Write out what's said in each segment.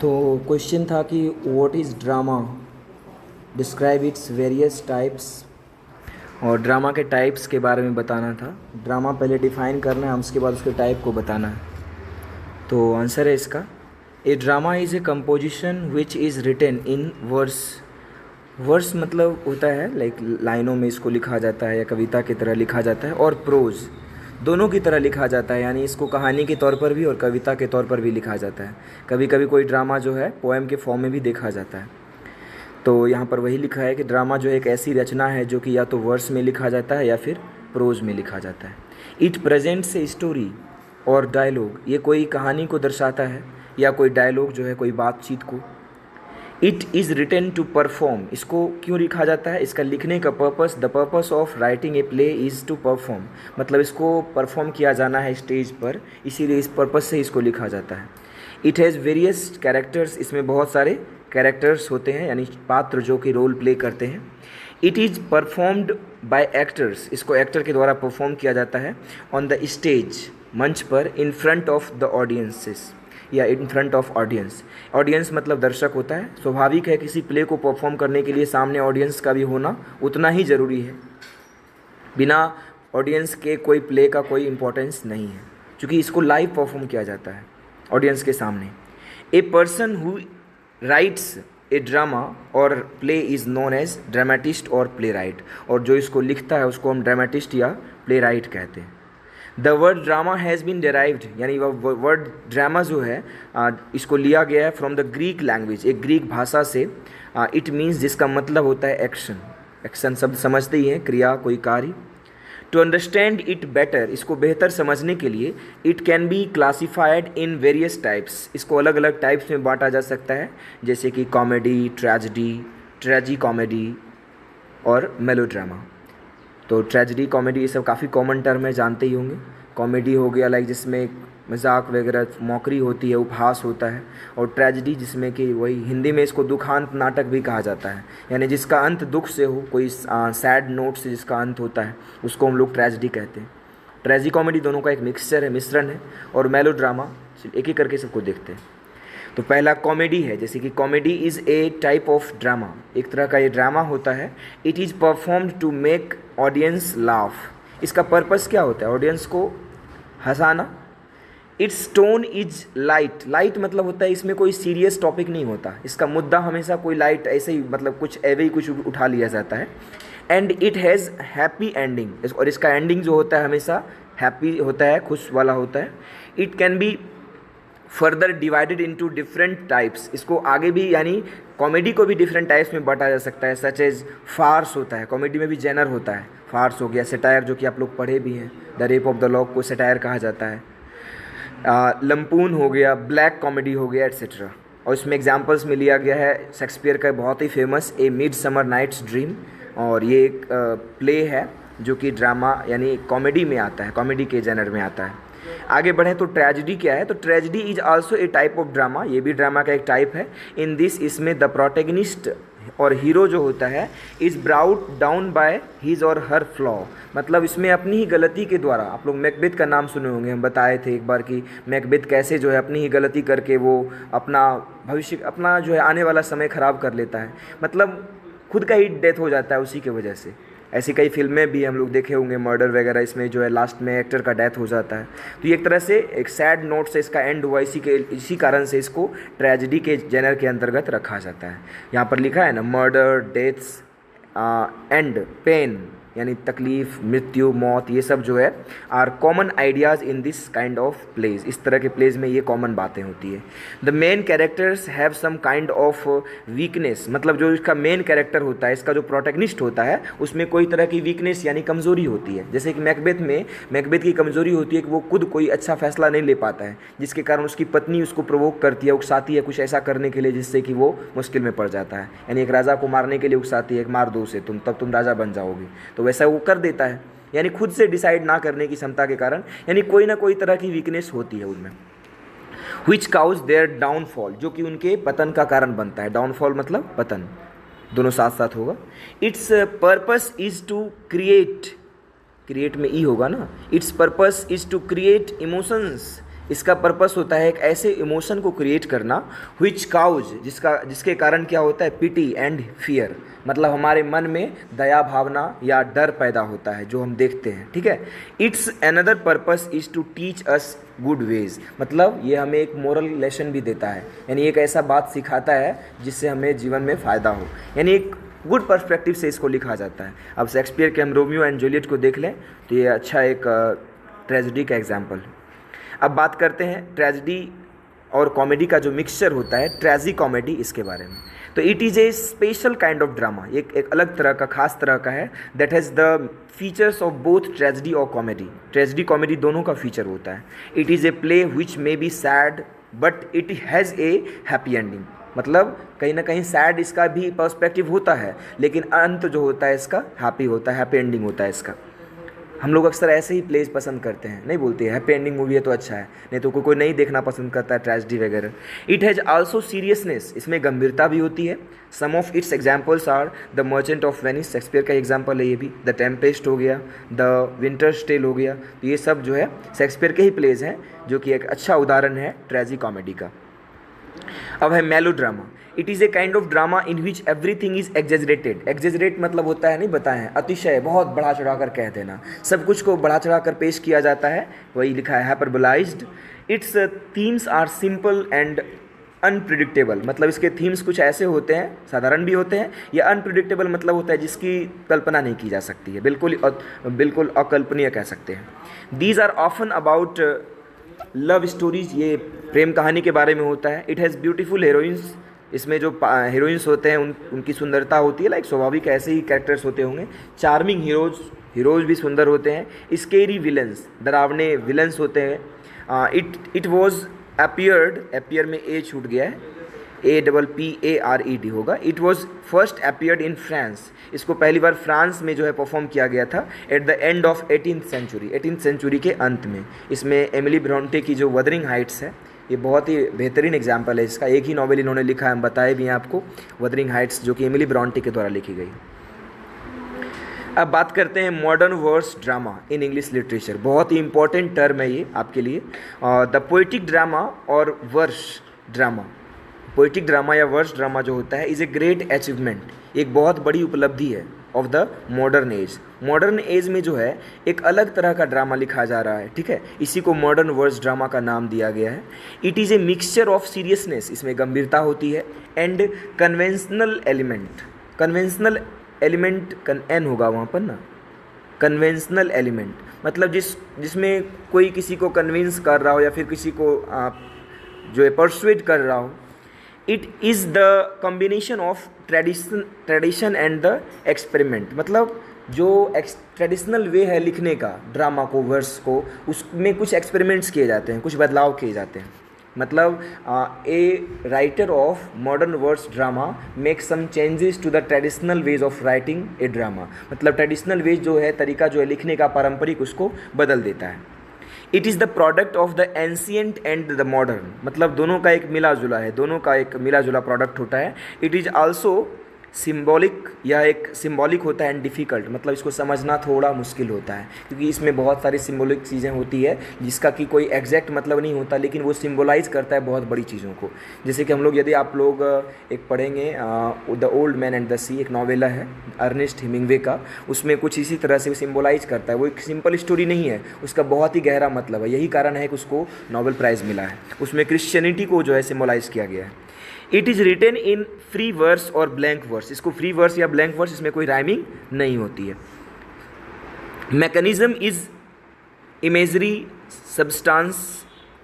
तो क्वेश्चन था कि what is drama, describe its various types. और ड्रामा के टाइप्स के बारे में बताना था। ड्रामा पहले डिफाइन करना है, उसके बाद उसके टाइप को बताना है। तो आंसर है इसका, a drama is a composition which is written in verse. Verse मतलब होता है लाइक लाइनों में इसको लिखा जाता है या कविता की तरह लिखा जाता है, और प्रोज दोनों की तरह लिखा जाता है, यानी इसको कहानी के तौर पर भी और कविता के तौर पर भी लिखा जाता है। कभी कभी कोई ड्रामा जो है पोएम के फॉर्म में भी देखा जाता है। तो यहाँ पर वही लिखा है कि ड्रामा जो एक ऐसी रचना है जो कि या तो वर्स में लिखा जाता है या फिर प्रोज में लिखा जाता है। इट प्रेजेंट्स ए स्टोरी और डायलॉग, ये कोई कहानी को दर्शाता है या कोई डायलॉग जो है कोई बातचीत को। It is written to perform, इसको क्यों लिखा जाता है, इसका लिखने का purpose, the purpose of writing a play is to perform, मतलब इसको परफॉर्म किया जाना है स्टेज पर, इसीलिए इस पर्पस से इसको लिखा जाता है। इट हैज़ वेरियस कैरेक्टर्स, इसमें बहुत सारे कैरेक्टर्स होते हैं यानी पात्र जो कि रोल प्ले करते हैं। It is performed by actors, इसको एक्टर के द्वारा परफॉर्म किया जाता है ऑन द स्टेज, मंच पर, in front of the audiences या इन फ्रंट ऑफ ऑडियंस। ऑडियंस मतलब दर्शक होता है। स्वाभाविक है किसी प्ले को परफॉर्म करने के लिए सामने ऑडियंस का भी होना उतना ही ज़रूरी है। बिना ऑडियंस के कोई प्ले का कोई इम्पोर्टेंस नहीं है, क्योंकि इसको लाइव परफॉर्म किया जाता है ऑडियंस के सामने। A person who writes a drama और play is known as dramatist और प्ले राइट, और जो इसको लिखता है उसको हम ड्रामेटिस्ट या प्ले राइट कहते हैं। The word drama has been derived, यानी वह वर्ड ड्रामा जो है इसको लिया गया है फ्रॉम द ग्रीक लैंग्वेज, एक ग्रीक भाषा से। इट मीन्स, जिसका मतलब होता है एक्शन। एक्शन शब्द समझते ही हैं, क्रिया, कोई कार्य। टू अंडरस्टैंड इट बेटर, इसको बेहतर समझने के लिए, it can be classified in various types, इसको अलग अलग टाइप्स में बांटा जा सकता है, जैसे कि कॉमेडी, ट्रेजिडी, ट्रेजी कॉमेडी और मेलोड्रामा। तो ट्रेजिडी, कॉमेडी, ये सब काफ़ी कॉमन टर्म है, जानते ही होंगे। कॉमेडी हो गया लाइक जिसमें मजाक वगैरह, मौकरी होती है, उपहास होता है। और ट्रेजिडी जिसमें कि वही हिंदी में इसको दुखांत नाटक भी कहा जाता है, यानी जिसका अंत दुख से हो, कोई सैड नोट से जिसका अंत होता है उसको हम लोग ट्रेजिडी कहते हैं। ट्रेजी कॉमेडी दोनों का एक मिक्सचर है, मिश्रण है। और मेलोड्रामा, एक एक करके सबको देखते हैं। तो पहला कॉमेडी है, जैसे कि comedy is a type of drama, एक तरह का ये ड्रामा होता है। It is performed to make audience laugh, इसका पर्पस क्या होता है, ऑडियंस को हंसाना। Its tone is light, light मतलब होता है इसमें कोई सीरियस टॉपिक नहीं होता, इसका मुद्दा हमेशा कोई लाइट ऐसे ही, मतलब कुछ ऐसे ही कुछ उठा लिया जाता है। And it has happy ending, और इसका एंडिंग जो होता है हमेशा हैप्पी होता है, खुश वाला होता है। It can be further divided into different types, इसको आगे भी यानी कॉमेडी को भी डिफरेंट टाइप्स में बांटा जा सकता है। सच एज फार्स होता है, कॉमेडी में भी जेनर होता है। फार्स हो गया, सेटायर जो कि आप लोग पढ़े भी हैं, the rape of the lock को सेटायर कहा जाता है। लम्पून हो गया, ब्लैक कॉमेडी हो गया, एट्सेट्रा। और इसमें एग्जाम्पल्स में लिया गया है शेक्सपियर का बहुत ही फेमस ए मिड समर नाइट्स ड्रीम, और ये एक प्ले है जो कि ड्रामा यानी कॉमेडी में आता है, कॉमेडी के जेनर में आता है। आगे बढ़ें तो ट्रेजिडी क्या है, तो tragedy is also a type of drama, ये भी ड्रामा का एक टाइप है। इन दिस, इसमें द प्रोटैगनिस्ट और हीरो जो होता है is brought down by his और हर फ्लॉ, मतलब इसमें अपनी ही गलती के द्वारा, आप लोग मैकबेथ का नाम सुने होंगे, हम बताए थे एक बार कि मैकबेथ कैसे जो है अपनी ही गलती करके वो अपना भविष्य, अपना जो है आने वाला समय खराब कर लेता है, मतलब खुद का ही डेथ हो जाता है उसी के वजह से। ऐसी कई फिल्में भी हम लोग देखे होंगे, मर्डर वगैरह, इसमें जो है लास्ट में एक्टर का डेथ हो जाता है। तो ये एक तरह से एक सैड नोट से इसका एंड हुआ, इसी कारण से इसको ट्रेजिडी के जेनर के अंतर्गत रखा जाता है। यहाँ पर लिखा है ना, मर्डर, डेथ्स, एंड, पेन यानी तकलीफ, मृत्यु, मौत, ये सब जो है are common ideas in this kind of plays, इस तरह के प्लेज में ये कॉमन बातें होती है। The main characters have some kind of weakness, मतलब जो इसका मेन कैरेक्टर होता है, इसका जो प्रोटैगनिस्ट होता है, उसमें कोई तरह की वीकनेस यानी कमज़ोरी होती है। जैसे कि मैकबेथ में, मैकबेथ की कमज़ोरी होती है कि वो खुद कोई अच्छा फैसला नहीं ले पाता है, जिसके कारण उसकी पत्नी उसको प्रोवोक करती है, उकसाती है कुछ ऐसा करने के लिए जिससे कि वो मुश्किल में पड़ जाता है। यानी एक राजा को मारने के लिए उकसाती है, मार दो उसे तुम, तब तुम राजा बन जाओगे, तो वैसा वो कर देता है, यानी खुद से डिसाइड ना करने की क्षमता के कारण, यानी कोई ना कोई तरह की वीकनेस होती है उनमें। व्हिच काउज देयर डाउनफॉल, जो कि उनके पतन का कारण बनता है। डाउनफॉल मतलब पतन, दोनों साथ साथ होगा। Its purpose is to create, create में ई होगा ना, its purpose is to create emotions इसका पर्पस होता है एक ऐसे इमोशन को क्रिएट करना विच काउज, जिसके कारण क्या होता है, पिटी एंड फियर, मतलब हमारे मन में दया भावना या डर पैदा होता है जो हम देखते हैं, ठीक है। Its another purpose is to teach us good ways, मतलब ये हमें एक मोरल लेसन भी देता है, यानी एक ऐसा बात सिखाता है जिससे हमें जीवन में फ़ायदा हो, यानी एक गुड पर्सपेक्टिव से इसको लिखा जाता है। अब शेक्सपियर के हम रोमियो एंड जूलियट को देख लें तो ये अच्छा एक ट्रेजेडी का एग्जाम्पल है। अब बात करते हैं ट्रेजेडी और कॉमेडी का जो मिक्सचर होता है, ट्रेजी कॉमेडी, इसके बारे में। तो it is a special kind of drama, एक अलग तरह का, खास तरह का है, that has the features of both tragedy और कॉमेडी। ट्रेजेडी कॉमेडी दोनों का फीचर होता है। It is a play which may be sad but it has a happy ending, मतलब कहीं ना कहीं सैड इसका भी पर्सपेक्टिव होता है, लेकिन अंत जो होता है इसका हैप्पी होता है, हैप्पी एंडिंग होता है इसका। हम लोग अक्सर ऐसे ही प्लेस पसंद करते हैं, नहीं बोलते हैं हैप्पी एंडिंग मूवी है तो अच्छा है, नहीं तो कोई नहीं देखना पसंद करता है ट्रेजेडी वगैरह। इट हैज़ आल्सो सीरियसनेस, इसमें गंभीरता भी होती है। Some of its examples are the merchant of Venice, Shakespeare का एग्जाम्पल है ये भी, द टेम्पेस्ट हो गया, द विंटर्स टेल हो गया, तो ये सब जो है शेक्सपियर के ही प्लेस हैं, जो कि एक अच्छा उदाहरण है ट्रेजी कॉमेडी का। अब है melodrama. It is a kind of drama in which everything is exaggerated. Exaggerate मतलब होता है, नहीं बताए हैं, अतिशय, बहुत बढ़ा चढ़ा कर कह देना, सब कुछ को बढ़ा चढ़ा कर पेश किया जाता है, वही लिखा है hyperbolized. Its themes are simple and unpredictable, मतलब इसके थीम्स कुछ ऐसे होते हैं, साधारण भी होते हैं, या अनप्रिडिक्टेबल मतलब होता है जिसकी कल्पना नहीं की जा सकती है, बिल्कुल अकल्पनीय कह सकते हैं। These are often about love stories, ये प्रेम कहानी के बारे में होता है। इट हैज़ ब्यूटीफुल हीरोइंस, इसमें जो हीरोइंस होते हैं उनकी सुंदरता होती है, लाइक स्वाभाविक ऐसे ही कैरेक्टर्स होते होंगे। चार्मिंग हीरोज भी सुंदर होते हैं। स्केरी विलन्स, डरावने विलन्स होते हैं। इट वॉज अपियर में ए छूट गया है, APPARED होगा। It was first appeared in France, इसको पहली बार फ्रांस में जो है परफॉर्म किया गया था at the end of 18th century के अंत में। इसमें एमिली ब्रोंटे की जो वदरिंग हाइट्स है, ये बहुत ही बेहतरीन एग्जाम्पल है इसका। एक ही नॉवेल इन्होंने लिखा है, हम बताए भी हैं आपको, वदरिंग हाइट्स, जो कि एमिली ब्रोंटे के द्वारा लिखी गई। अब बात करते हैं modern verse drama in English literature. बहुत ही इंपॉर्टेंट टर्म है ये आपके लिए। द पोइटिक ड्रामा और वर्स ड्रामा, पोइटिक ड्रामा या वर्स ड्रामा जो होता है, इज़ ए ग्रेट अचीवमेंट, एक बहुत बड़ी उपलब्धि है of the modern age. Modern age में जो है एक अलग तरह का ड्रामा लिखा जा रहा है, ठीक है, इसी को मॉडर्न वर्स ड्रामा का नाम दिया गया है। It is a mixture of seriousness, इसमें गंभीरता होती है, एंड कन्वेंशनल एलिमेंट एन होगा वहाँ पर ना, कन्वेंशनल एलिमेंट मतलब जिसमें कोई किसी को कन्विंस कर रहा हो या फिर किसी को जो है परसुएड कर रहा हो। It is the combination of tradition and the experiment, मतलब जो ट्रेडिशनल वे है लिखने का ड्रामा को, वर्स को, उसमें कुछ एक्सपेरिमेंट्स किए जाते हैं, कुछ बदलाव किए जाते हैं। मतलब a writer of modern verse drama make some changes to the traditional ways of writing a drama, मतलब ट्रेडिशनल वेज जो है, तरीका जो है लिखने का पारंपरिक, उसको बदल देता है। It is the product of the ancient and the modern, मतलब दोनों का एक मिला जुला है, दोनों का एक मिला जुला प्रोडक्ट होता है। इट इज़ आल्सो सिम्बॉलिक, या एक सिम्बॉलिक होता है एंड डिफ़िकल्ट, मतलब इसको समझना थोड़ा मुश्किल होता है, क्योंकि इसमें बहुत सारी सिम्बॉलिक चीज़ें होती है जिसका कि कोई एग्जैक्ट मतलब नहीं होता, लेकिन वो सिम्बोलाइज़ करता है बहुत बड़ी चीज़ों को। जैसे कि हम लोग, यदि आप लोग एक पढ़ेंगे the old man and the sea, एक नॉवेला है अर्नेस्ट हेमिंग्वे का, उसमें कुछ इसी तरह से सिम्बोलाइज़ करता है। वो एक सिंपल स्टोरी नहीं है, उसका बहुत ही गहरा मतलब है, यही कारण है कि उसको नोबेल प्राइज़ मिला है। उसमें क्रिश्चियनिटी को जो है सिम्बोलाइज़ किया गया है। It is written in free verse और ब्लैंक वर्स, इसको फ्री वर्स या ब्लैंक वर्स, इसमें कोई राइमिंग नहीं होती है। Mechanism is imagery, substance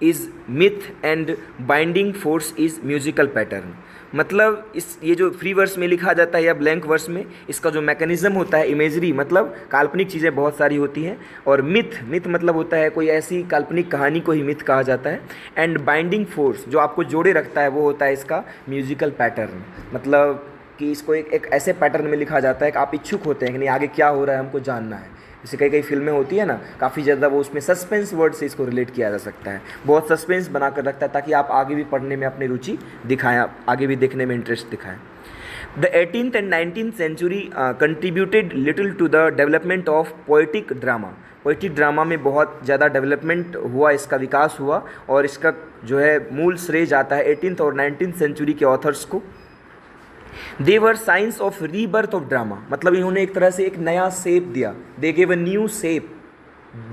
is myth and binding force is musical pattern, मतलब ये जो फ्री वर्स में लिखा जाता है या ब्लैंक वर्स में, इसका जो मैकेनिज्म होता है, इमेजरी मतलब काल्पनिक चीज़ें बहुत सारी होती हैं, और मिथ मतलब होता है कोई ऐसी काल्पनिक कहानी को ही मिथ कहा जाता है, एंड बाइंडिंग फोर्स जो आपको जोड़े रखता है वो होता है इसका म्यूजिकल पैटर्न, मतलब कि इसको एक ऐसे पैटर्न में लिखा जाता है कि आप इच्छुक होते हैं कि नहीं आगे क्या हो रहा है हमको जानना है। जैसे कई फिल्में होती है ना, काफ़ी ज़्यादा वो उसमें सस्पेंस वर्ड से इसको रिलेट किया जा सकता है, बहुत सस्पेंस बना कर रखता है ताकि आप आगे भी पढ़ने में अपनी रुचि दिखाएं, आगे भी देखने में इंटरेस्ट दिखाएं। The 18th and 19th century contributed little to the development of poetic drama, poetic drama में बहुत ज़्यादा डेवलपमेंट हुआ, इसका विकास हुआ, और इसका जो है मूल श्रेय जाता है 18th और 19th सेंचुरी के ऑथर्स को। They were signs of rebirth of drama, मतलब इन्होंने एक तरह से एक नया शेप दिया। They gave a new shape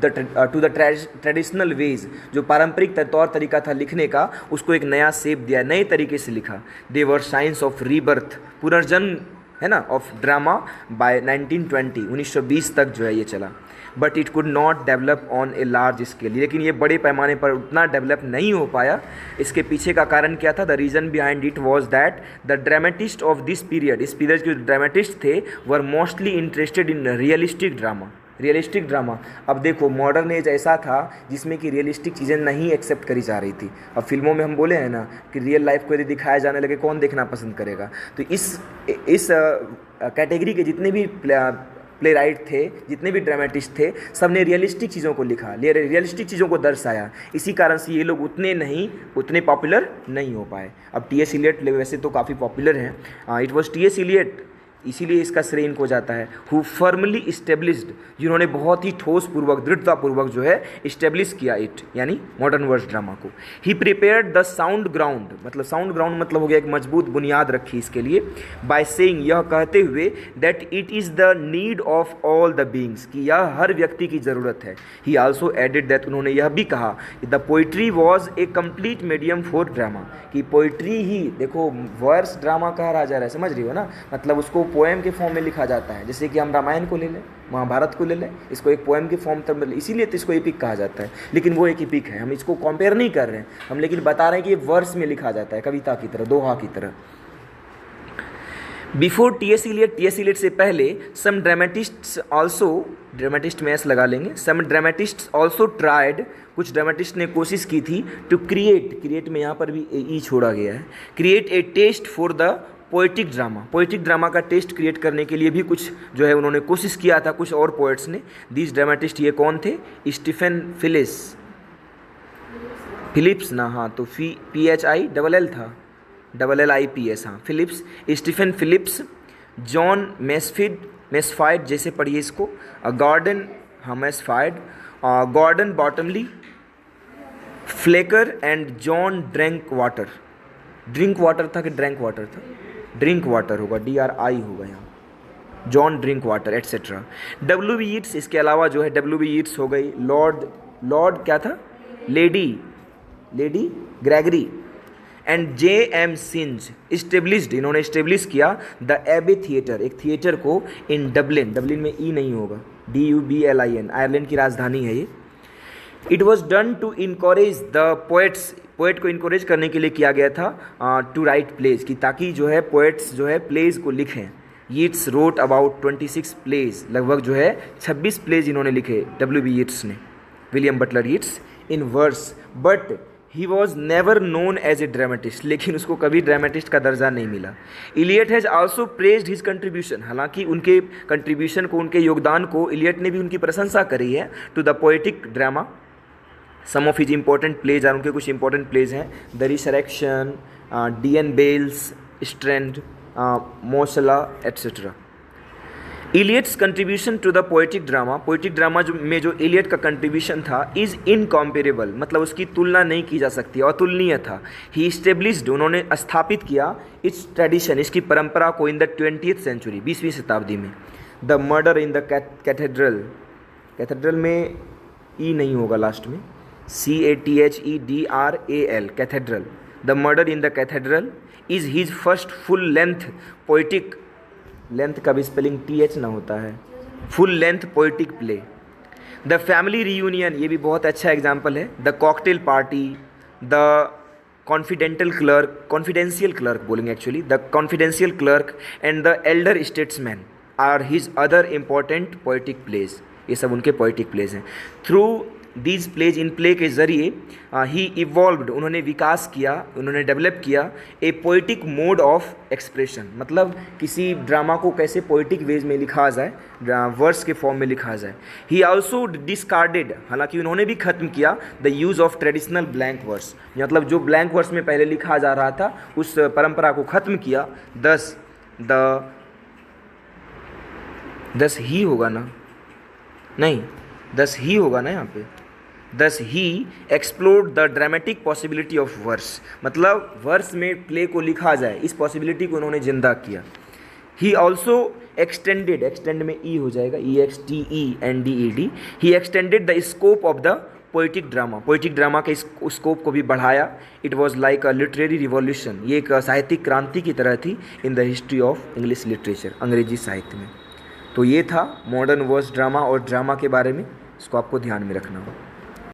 to the traditional ways, जो पारंपरिक तौर तरीका था लिखने का, उसको एक नया शेप दिया, नए तरीके से लिखा। दे वर साइंस ऑफ रीबर्थ, पुनर्जन्म है ना, ऑफ ड्रामा बाय 1920 तक जो है ये चला। But it could not develop on a large scale, लेकिन ये बड़े पैमाने पर उतना डेवलप नहीं हो पाया। इसके पीछे का कारण क्या था? The reason behind it was that the dramatist of this period, इस पीरियड के जो ड्रामेटिस्ट थे were mostly interested in realistic drama. Realistic drama, अब देखो मॉडर्न एज ऐसा था जिसमें कि रियलिस्टिक चीज़ें नहीं एक्सेप्ट करी जा रही थी। अब फिल्मों में हम बोले हैं ना कि रियल लाइफ को यदि दिखाया जाने लगे कौन देखना पसंद करेगा। तो इस कैटेगरी के जितने भी प्ले राइट थे, जितने भी ड्रामेटिस्ट थे, सब ने रियलिस्टिक चीज़ों को लिखा, रियलिस्टिक चीज़ों को दर्शाया। इसी कारण से ये लोग उतने पॉपुलर नहीं हो पाए। अब टी.एस. इलियट वैसे तो काफ़ी पॉपुलर हैं। It was T.S.. इलियट, इसीलिए इसका श्रेय इनको जाता है, हु फर्मली इस्टेब्लिश्ड, जिन्होंने बहुत ही ठोस पूर्वक, दृढ़तापूर्वक जो है इस्टेब्लिश किया इट, यानी मॉडर्न वर्स ड्रामा को। ही प्रिपेयर्ड द साउंड ग्राउंड, मतलब साउंड ग्राउंड मतलब हो गया एक मजबूत बुनियाद रखी इसके लिए, बाय सेइंग, यह कहते हुए, that it is the need of all the beings, कि यह हर व्यक्ति की ज़रूरत है। ही आल्सो एडेड दैट, उन्होंने यह भी कहा कि the poetry was A complete medium for drama, कि पोइट्री ही, देखो वर्स ड्रामा कहा रहा जा रहा है, समझ रही हो ना, मतलब उसको पोएम के फॉर्म में लिखा जाता है। जैसे कि हम रामायण को ले लें, महाभारत को ले लें, इसको एक पोएम के फॉर्म तक, इसीलिए तो इसको एपिक कहा जाता है। लेकिन वो एक एपिक है, हम इसको कंपेयर नहीं कर रहे हैं हम, लेकिन बता रहे हैं कि ये वर्स में लिखा जाता है, कविता की तरह, दोहा की तरह। Before T.S.. इलियट से पहले सम ड्रामेटिस्ट्स ऑल्सो, ड्रामेटिस्ट में एस लगा लेंगे, सम ड्रामेटिस्ट्स ऑल्सो ट्राइड, कुछ ड्रामेटिस्ट ने कोशिश की थी, टू क्रिएट में यहाँ पर भी ई छोड़ा गया है, create a test for the poetic drama का टेस्ट क्रिएट करने के लिए भी कुछ जो है उन्होंने कोशिश किया था, कुछ और पोइट्स ने। दीज ड्रामेटिस्ट ये कौन थे? स्टीफन फिलिप्स ना, हाँ तो PHILL था, LLIPS, हाँ Phillips, Stephen Phillips, John Masefield, जैसे पढ़िए इसको, गॉर्डन, हाँ Masefield, Gordon Bottomley, Flecker and John Drinkwater था कि ड्रैंक वाटर था? ड्रिंक वाटर होगा, DRI होगा यहाँ, John Drinkwater etcetera. W.B. Yeats, इसके अलावा जो है W.B. यीट्स हो गई, लॉर्ड क्या था? Lady Gregory and J.M. Synge established, इन्होंने इस्टेब्लिश किया द एबे थिएटर, एक थिएटर को इन डबलिन में ई नहीं होगा, DUBLIN, आयरलैंड की राजधानी है ये। It was done to encourage the poet को इनकरेज करने के लिए किया गया था, टू राइट प्लेज, कि ताकि जो है पोएट्स जो है प्लेज को लिखें। यीट्स रोट अबाउट 26 प्लेज, लगभग जो है 26 प्लेज इन्होंने लिखे W.B. यीट्स ने, William Butler Yeats, in verse, but he was never known as a dramatist, लेकिन उसको कभी ड्रामेटिस्ट का दर्जा नहीं मिला। Eliot has also praised his contribution, हालांकि उनके कंट्रीब्यूशन को, उनके योगदान को इलियट ने भी उनकी प्रशंसा करी है, to the poetic drama. Some of his important plays और उनके कुछ इंपॉर्टेंट प्लेज हैं, the resurrection, D.N. Bells, strand, मोसला etcetera. Eliot's contribution to the poetic drama में जो इलियट का कंट्रीब्यूशन था, इज़ इनकॉम्पेरेबल, मतलब उसकी तुलना नहीं की जा सकती, अतुलनीय था। ही इस्टेब्लिश्ड, उन्होंने स्थापित किया, इट्स ट्रेडिशन, इसकी परंपरा को, इन द 20th सेंचुरी, 20वीं शताब्दी में। The murder in the cathedral में ई नहीं होगा लास्ट में, CATHEDRAL, cathedral, the murder in the cathedral is his first full length poetic, length का भी स्पेलिंग TH ना होता है, full length poetic play. The family reunion, ये भी बहुत अच्छा एग्जाम्पल है। The cocktail party, the confidential clerk बोलेंगे actually, the confidential clerk and the elder statesman are his other important poetic pledge, ये सब उनके पोइटिक प्लेज हैं। थ्रू दीज प्लेज, इन प्ले के ज़रिए ही इवॉल्व्ड, उन्होंने विकास किया, उन्होंने डेवलप किया ए पोइटिक मोड ऑफ एक्सप्रेशन, मतलब किसी ड्रामा को कैसे पोइटिक वेज में लिखा जाए, वर्स के फॉर्म में लिखा जाए। ही आल्सो डिस्कार्डेड, हालांकि उन्होंने भी ख़त्म किया the use of traditional blank verse, मतलब जो ब्लैंक वर्स में पहले लिखा जा रहा था उस परंपरा को ख़त्म किया। दस ही होगा ना, नहीं दस ही होगा ना यहाँ पे, thus he explored the dramatic possibility of verse, मतलब वर्स में प्ले को लिखा जाए, इस पॉसिबिलिटी को उन्होंने जिंदा किया। ही ऑल्सो एक्सटेंडेड, एक्सटेंड में ई हो जाएगा, EXTENDED, he extended the scope of the poetic drama, poetic drama के स्कोप को भी बढ़ाया। It was like a literary revolution, ये एक साहित्यिक क्रांति की तरह थी in the history of English literature, अंग्रेजी साहित्य में। तो ये था मॉडर्न वर्स ड्रामा और ड्रामा के बारे में, इसको आपको ध्यान में रखना हो।